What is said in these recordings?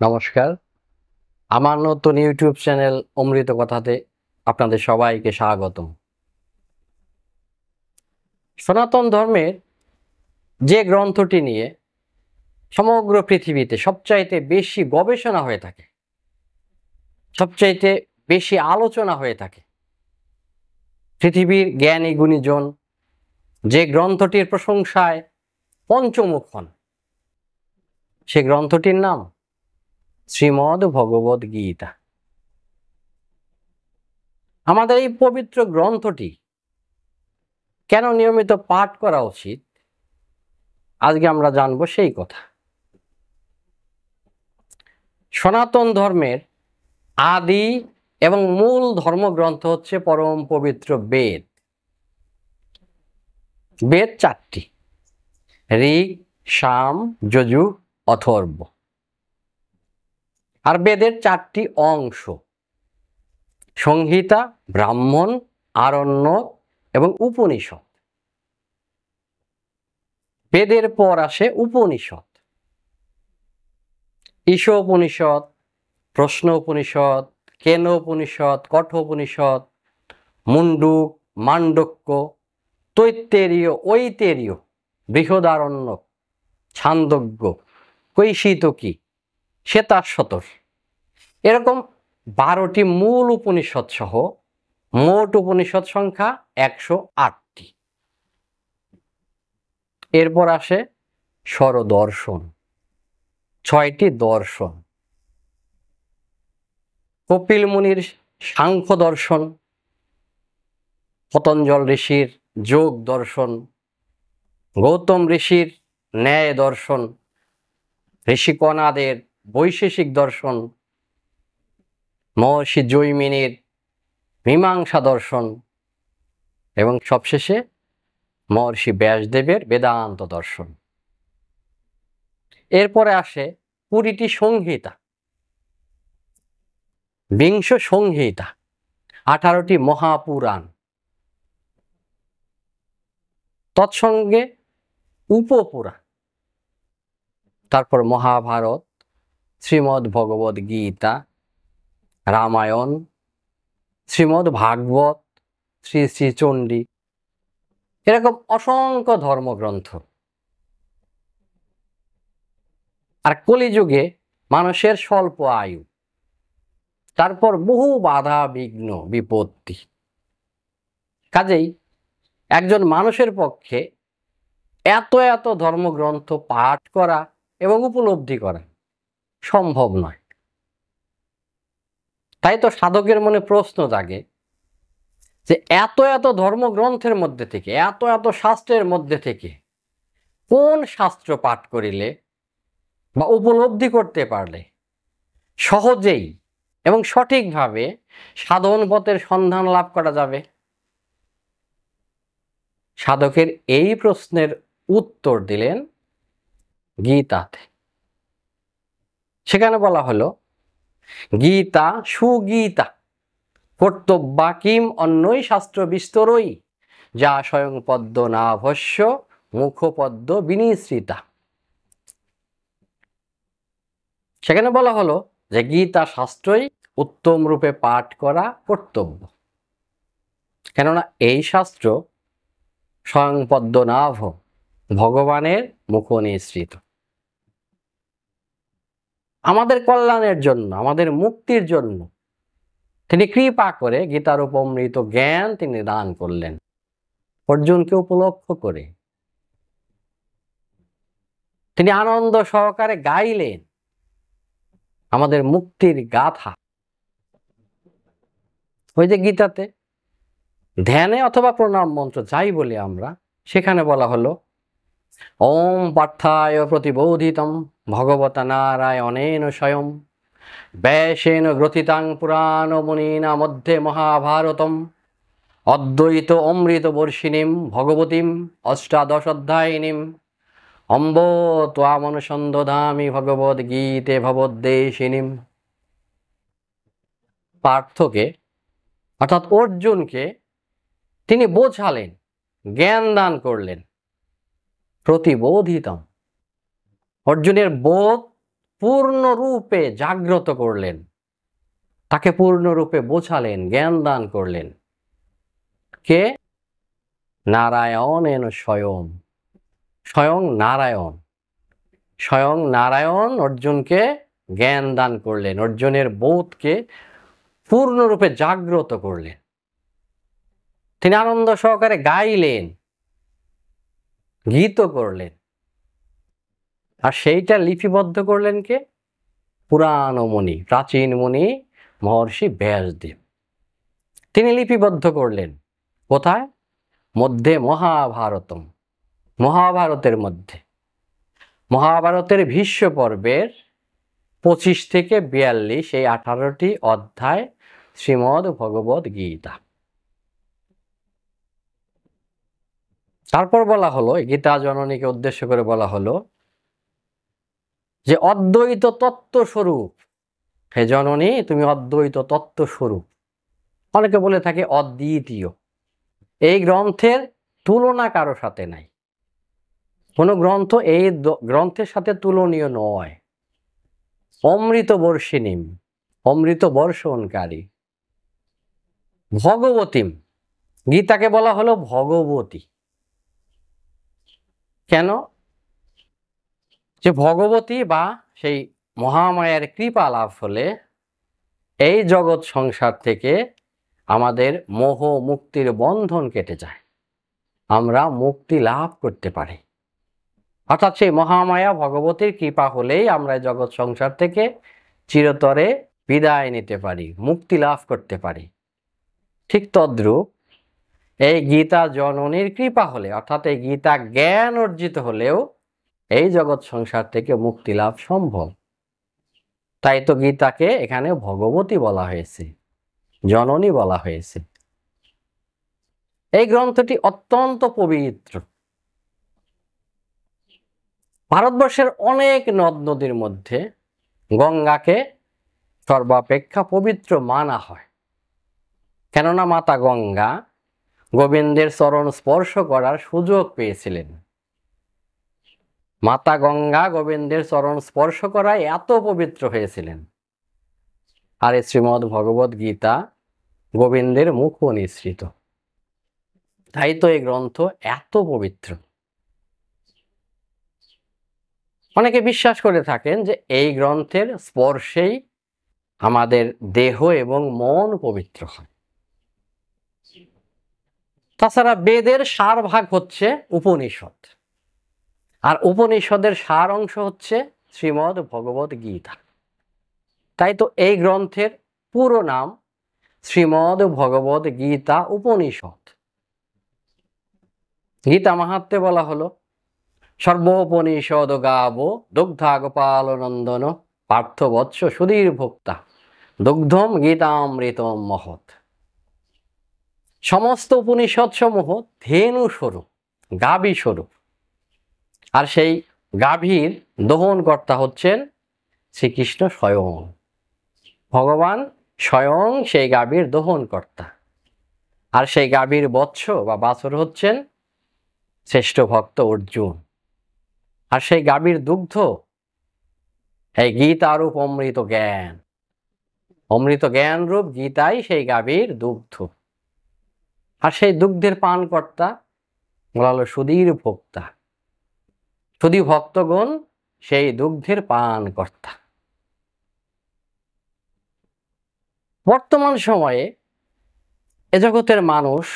নমস্কার। আমার নতুন ইউটিউব চ্যানেল অমৃত কথাতে আপনাদের সবাইকে স্বাগতম। সনাতন ধর্মের যে গ্রন্থটি নিয়ে সমগ্র পৃথিবীতে সবচাইতে বেশি গবেষণা হয়ে থাকে, সবচাইতে বেশি আলোচনা হয়ে থাকে, পৃথিবীর জ্ঞানী গুণীজন যে গ্রন্থটির প্রশংসায় পঞ্চমুখ হন, সে গ্রন্থটির নাম শ্রীমদ্ ভগবদ্ গীতা। আমাদের এই পবিত্র গ্রন্থটি কেন নিয়মিত পাঠ করা উচিত, আজকে আমরা জানব সেই কথা। সনাতন ধর্মের আদি এবং মূল ধর্মগ্রন্থ হচ্ছে পরম পবিত্র বেদ। বেদ চারটি: ঋগ, সাম, যজুঃ, অথর্ব। আর বেদের চারটি অংশ: সংহিতা, ব্রাহ্মণ, আরণ্যক এবং উপনিষদ। বেদের পর আসে উপনিষদ: ঈশোপনিষদ, প্রশ্ন উপনিষদ, কেন উপনিষদ, কঠোপনিষদ, মুন্ডুক, মান্ডক্য, তৈত্তেরীয়, ঐতেরীয়, বৃহদারণ্যক, ছান্দোগ্য, কৈশিতকী, শ্বেতাশ্বতর। এরকম 12টি মূল উপনিষদ সহ মোট উপনিষদ সংখ্যা 108টি। এরপর আসে স্বরদর্শন, 6টি দর্শন: কপিল মুনির সাংখ্য দর্শন, পতঞ্জল ঋষির যোগ দর্শন, গৌতম ঋষির ন্যায় দর্শন, ঋষিকণাদের বৈশেষিক দর্শন, মহর্ষি জৈমিনীর মীমাংসা দর্শন এবং সবশেষে মহর্ষি ব্যাসদেবের বেদান্ত দর্শন। এরপরে আসে 20টি সংহিতা, বিংশ সংহিতা, 18টি মহাপুরাণ, তৎসঙ্গে উপপুরাণ, তারপর মহাভারত, শ্রীমদ্ ভগবদ্ গীতা, রামায়ণ, শ্রীমদ্ ভাগবত, শ্রী শ্রী চণ্ডী, এরকম অসংখ্য ধর্মগ্রন্থ। আর কলিযুগে মানুষের স্বল্প আয়ু, তারপর বহু বাধা বিঘ্ন বিপত্তি, কাজেই একজন মানুষের পক্ষে এত এত ধর্মগ্রন্থ পাঠ করা এবং উপলব্ধি করা সম্ভব নয়। তাই তো সাধকের মনে প্রশ্ন জাগে যে এত এত ধর্মগ্রন্থের মধ্যে থেকে, এত এত শাস্ত্রের মধ্যে থেকে কোন শাস্ত্র পাঠ করিলে বা উপলব্ধি করতে পারলে সহজেই এবং সঠিকভাবে সাধন পথের সন্ধান লাভ করা যাবে? সাধকের এই প্রশ্নের উত্তর দিলেন গীতাতে। সেখানে বলা হলো, গীতা সুগীতা কর্তব্যা কিম অন্যই শাস্ত্র বিস্তরই, যা স্বয়ং পদ্ম নাভস্য মুখপদ্ম বিনিসৃতা। সেখানে বলা হলো যে গীতা শাস্ত্রই উত্তম রূপে পাঠ করা কর্তব্য, কেননা এই শাস্ত্র স্বয়ং পদ্মনাভ ভগবানের মুখ নিঃসৃত। আমাদের কল্যাণের জন্য, আমাদের মুক্তির জন্য তিনি কৃপা করে গীতার উপমৃত জ্ঞান তিনি দান করলেন অর্জুনকে উপলক্ষ করে। তিনি আনন্দ সহকারে গাইলেন আমাদের মুক্তির গাথা। ওই যে গীতাতে ধ্যানে অথবা প্রণাম মন্ত্র যাই বলি আমরা, সেখানে বলা হলো, ওম পার্থায় প্রতিবোধিতম ভগবতা নারায়ণেন স্বয়ং ব্যাসেন গ্রথিতাং পুরাণ মুনীনা মধ্যে মহাভারতম অদ্বৈত অমৃত বর্ষিণীম ভগবতীম অষ্টাদশ অধ্যায়িনীম অম্ব ত্বামনুসন্ধধামি ভগবদ্ গীতে ভবদ্দেশিনীম। পার্থকে অর্থাৎ অর্জুনকে তিনি বোঝালেন, জ্ঞান দান করলেন। প্রতিবোধিতম, অর্জুনের বোধ পূর্ণরূপে জাগ্রত করলেন, তাকে পূর্ণরূপে বোঝালেন, জ্ঞান দান করলেন। কে? নারায়ণেন স্বয়ং। স্বয়ং নারায়ণ। স্বয়ং নারায়ণ অর্জুনকে জ্ঞান দান করলেন, অর্জুনের বোধকে পূর্ণরূপে জাগ্রত করলেন। তিনি আনন্দ সহকারে গাইলেন, গীত করলেন। আর সেইটা লিপিবদ্ধ করলেন কে? পুরাণ মুনি, প্রাচীন মুনি মহর্ষি ব্যাসদেব। তিনি লিপিবদ্ধ করলেন কোথায়? মধ্যে মহাভারতম, মহাভারতের মধ্যে। মহাভারতের ভীষ্ম পর্বের 25 থেকে 42 এই 18টি অধ্যায় শ্রীমদ্ ভগবদ গীতা। তারপর বলা হলো, গীতা জননীকে উদ্দেশ্য করে বলা হলো যে অদ্বৈত তত্ত্ব স্বরূপ, হে জননী তুমি অদ্বৈত তত্ত্ব স্বরূপ। অনেকে বলে থাকে অদ্বিতীয়। এই গ্রন্থের তুলনা কারো সাথে নাই। কোনো গ্রন্থ এই গ্রন্থের সাথে তুলনীয় নয়। অমৃত বর্ষিণীম, অমৃত বর্ষণকারী। ভগবতীম, গীতাকে বলা হলো ভগবতী। কেন? যে ভগবতী বা সেই মহামায়ার কৃপা লাভ হলে এই জগৎ সংসার থেকে আমাদের মোহ মুক্তির বন্ধন কেটে যায়, আমরা মুক্তি লাভ করতে পারি। অর্থাৎ সেই মহামায়া ভগবতীর কৃপা হলেই আমরা জগৎ সংসার থেকে চিরতরে বিদায় নিতে পারি, মুক্তি লাভ করতে পারি। ঠিক তদ্রূপ এই গীতা জননীর কৃপা হলে, অর্থাৎ এই গীতা জ্ঞান অর্জিত হলেও এই জগৎ সংসার থেকে মুক্তি লাভ সম্ভব। তাই তো গীতাকে এখানে ভগবতী বলা হয়েছে, জননী বলা হয়েছে। এই গ্রন্থটি অত্যন্ত পবিত্র। ভারতবর্ষের অনেক নদ নদীর মধ্যে গঙ্গাকে সর্বাপেক্ষা পবিত্র মানা হয়। কেননা মাতা গঙ্গা গোবিন্দের চরণ স্পর্শ করার সুযোগ পেয়েছিলেন। মাতা গঙ্গা গোবিন্দের চরণ স্পর্শ করায় এত পবিত্র হয়েছিলেন। আর এই শ্রীমদ্ ভগবদ গীতা গোবিন্দের মুখ নিঃসৃত। তাই তো এই গ্রন্থ এত পবিত্র। অনেকে বিশ্বাস করে থাকেন যে এই গ্রন্থের স্পর্শেই আমাদের দেহ এবং মন পবিত্র হয়। তাছাড়া বেদের সার ভাগ হচ্ছে উপনিষদ, আর উপনিষদের সার অংশ হচ্ছে শ্রীমদ্ ভগবদ গীতা। তাই তো এই গ্রন্থের পুরো নাম শ্রীমদ্ ভগবদ গীতা উপনিষদ। গীতা মাহাত্ম্যে বলা হলো, সর্বোপনিষদ গাবো দুগ্ধা গোপাল নন্দন পার্থ বৎস সুধীর ভোক্তা দুগ্ধম গীতামৃতম মহৎ। সমস্ত উপনিষদ সমূহ ধেনু স্বরূপ, গাভী স্বরূপ। আর সেই গাভীর দহনকর্তা হচ্ছেন শ্রীকৃষ্ণ স্বয়ং। ভগবান স্বয়ং সেই গাভীর দহনকর্তা। আর সেই গাভীর বৎস বা বাছর হচ্ছেন শ্রেষ্ঠ ভক্ত অর্জুন। আর সেই গাভীর দুগ্ধ এই গীতারূপ অমৃত জ্ঞান। অমৃত জ্ঞান রূপ গীতাই সেই গাভীর দুগ্ধ। আর সেই দুগ্ধের পানকর্তা বলা হলো সুধীর ভোক্তা। সুধী ভক্তগণ সেই দুগ্ধের পানকর্তা। বর্তমান সময়ে এ জগতের মানুষ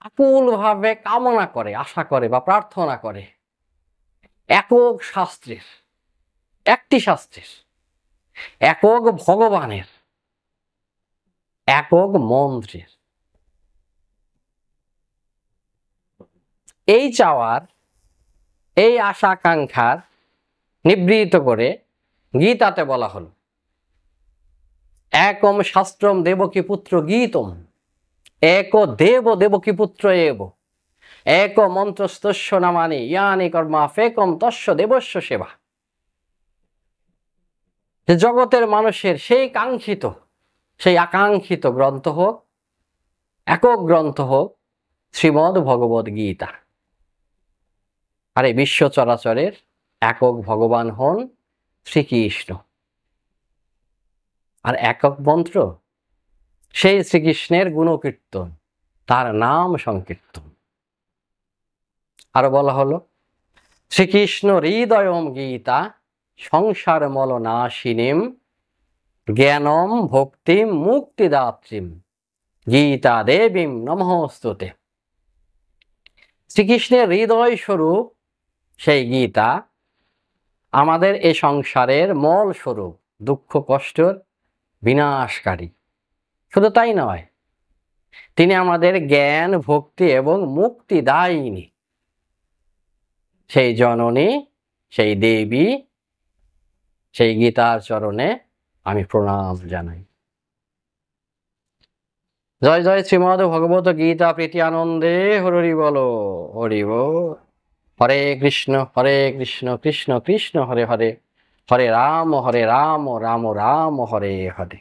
আকুলভাবে কামনা করে, আশা করে বা প্রার্থনা করে একক শাস্ত্রের, একটি শাস্ত্রের, একক ভগবানের, একক মন্ত্রের। এই চাওয়ার, এই আশা আকাঙ্ক্ষার নিবৃত্ত করে গীতাতে বলা হলো, একম শাস্ত্রম দেবকী পুত্র গীতম এক দেব দেবকী পুত্র এব এক মন্ত্রস্তস্য নামানি ইয়ানি কর্মা ফেকম তস্য দেবস্য সেবা। যে জগতের মানুষের সেই কাঙ্ক্ষিত, সেই আকাঙ্ক্ষিত গ্রন্থ হোক, একক গ্রন্থ হোক শ্রীমদ্ ভগবদ গীতা। আর এই বিশ্ব চরাচরের একক ভগবান হন শ্রীকৃষ্ণ। আর একক মন্ত্র সেই শ্রীকৃষ্ণের গুণকীর্তন, তার নাম সংকীর্তন। আরো বলা হলো শ্রীকৃষ্ণ হৃদয়ম গীতা সংসার মল নাশিনীম জ্ঞানম ভক্তিম মুক্তিদাত্রীম গীতা দেবীম নমস্তুতে। শ্রীকৃষ্ণের হৃদয় স্বরূপ সেই গীতা আমাদের এই সংসারের মল স্বরূপ, দুঃখ কষ্টের বিনাশকারী। শুধু তাই নয়, তিনি আমাদের জ্ঞান ভক্তি এবং মুক্তি দায়িনী। সেই জননী, সেই দেবী, সেই গীতার চরণে আমি প্রণাম জানাই। জয় জয় শ্রীমদ্ ভগবত গীতা প্রীতি আনন্দে হরি বলো, হরি বল। হরে কৃষ্ণ কৃষ্ণ কৃষ্ণ হরে হরে, হরে রাম রাম রাম হরে হরে।